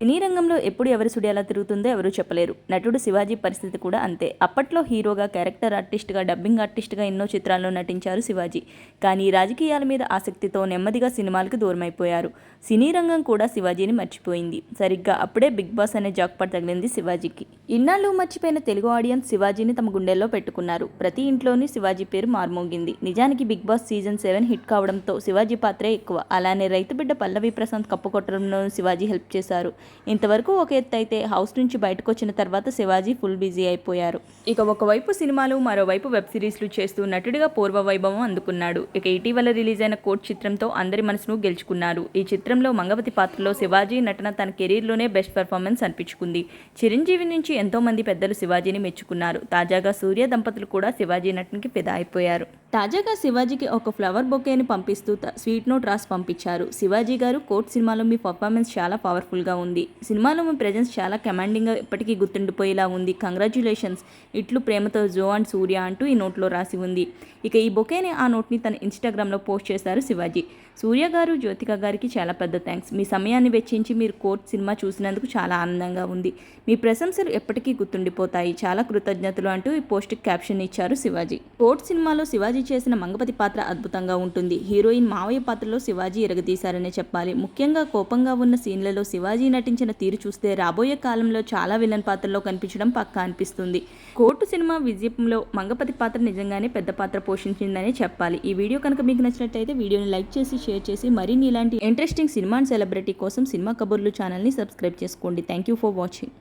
సినీ రంగంలో ఎప్పుడు ఎవరి సుడి ఎలా తిరుగుతుందో ఎవరూ చెప్పలేరు. నటుడు శివాజీ పరిస్థితి కూడా అంతే. అప్పట్లో హీరోగా, క్యారెక్టర్ ఆర్టిస్ట్గా, డబ్బింగ్ ఆర్టిస్ట్గా ఎన్నో చిత్రాల్లో నటించారు శివాజీ. కానీ రాజకీయాల మీద ఆసక్తితో నెమ్మదిగా సినిమాలకు దూరమైపోయారు. సినీ రంగం కూడా శివాజీని మర్చిపోయింది. సరిగ్గా అప్పుడే బిగ్ బాస్ అనే జాక్పాట్ తగిలింది శివాజీకి. ఇన్నాళ్ళు మర్చిపోయిన తెలుగు ఆడియన్స్ శివాజీని తమ గుండెల్లో పెట్టుకున్నారు. ప్రతి ఇంట్లోనూ శివాజీ పేరు మార్మోగింది. నిజానికి బిగ్ బాస్ సీజన్ 7 హిట్ కావడంతో శివాజీ పాత్రే ఎక్కువ. అలానే రైతు బిడ్డ పల్లవి ప్రశాంత్ కప్పుకొట్టడంలో శివాజీ హెల్ప్ చేశారు. ఇంతవరకు ఒక ఎత్తు అయితే హౌస్ నుంచి బయటకు వచ్చిన తర్వాత శివాజీ ఫుల్ బిజీ అయిపోయారు. ఇక ఒకవైపు సినిమాలు, మరోవైపు వెబ్ సిరీస్లు చేస్తూ నటుడిగా పూర్వ వైభవం అందుకున్నాడు. ఇక ఇటీవల రిలీజ్ అయిన కోర్ట్ చిత్రంతో అందరి మనసును గెలుచుకున్నారు. ఈ చిత్రంలో మంగవతి పాత్రలో శివాజీ నటన తన కెరీర్లోనే బెస్ట్ పెర్ఫార్మెన్స్ అనిపించుకుంది. చిరంజీవి నుంచి ఎంతో మంది పెద్దలు శివాజీని మెచ్చుకున్నారు. తాజాగా సూర్య దంపతులు కూడా శివాజీ నటనకి ఫిదా అయిపోయారు. తాజాగా శివాజీకి ఒక ఫ్లవర్ బొకేని పంపిస్తూ స్వీట్ నోట్ రాసి పంపించారు. శివాజీ గారు, కోర్ట్ సినిమాలో మీ పర్ఫార్మెన్స్ చాలా పవర్ఫుల్గా ఉంది. సినిమాలో మీ ప్రెజెన్స్ చాలా కమాండింగ్గా ఎప్పటికీ గుర్తుండిపోయేలా ఉంది. కంగ్రాచ్యులేషన్స్, ఇట్లు ప్రేమతో జో అండ్ సూర్య అంటూ ఈ నోట్లో రాసి ఉంది. ఇక ఈ బొకేని, ఆ నోట్ని తన ఇన్స్టాగ్రామ్లో పోస్ట్ చేశారు శివాజీ. సూర్య గారు, జ్యోతిక గారికి చాలా పెద్ద థ్యాంక్స్. మీ సమయాన్ని వెచ్చించి మీరు కోర్ట్ సినిమా చూసినందుకు చాలా ఆనందంగా ఉంది. మీ ప్రశంసలు ఎప్పటికీ గుర్తుండిపోతాయి. చాలా కృతజ్ఞతలు అంటూ ఈ పోస్ట్కి క్యాప్షన్ ఇచ్చారు శివాజీ. కోర్ట్ సినిమాలో శివాజీ చేసిన మంగపతి పాత్ర అద్భుతంగా ఉంటుంది. హీరోయిన్ మావయ్య పాత్రలో శివాజీ ఎరగదీశారనే చెప్పాలి. ముఖ్యంగా కోపంగా ఉన్న సీన్లలో శివాజీ నటించిన తీరు చూస్తే రాబోయే కాలంలో చాలా విలన్ పాత్రలో కనిపించడం పక్కా అనిపిస్తుంది. కోర్టు సినిమా విజయంలో మంగపతి పాత్ర నిజంగానే పెద్ద పాత్ర పోషించిందనే చెప్పాలి. ఈ వీడియో కనుక మీకు నచ్చినట్లయితే వీడియోని లైక్ చేసి, షేర్ చేసి మరిన్ని ఇలాంటి ఇంట్రెస్టింగ్ సినిమా అండ్ సెలబ్రిటీ కోసం సినిమా కబుర్లు ఛానల్ని సబ్స్క్రైబ్ చేసుకోండి. Thank you for watching.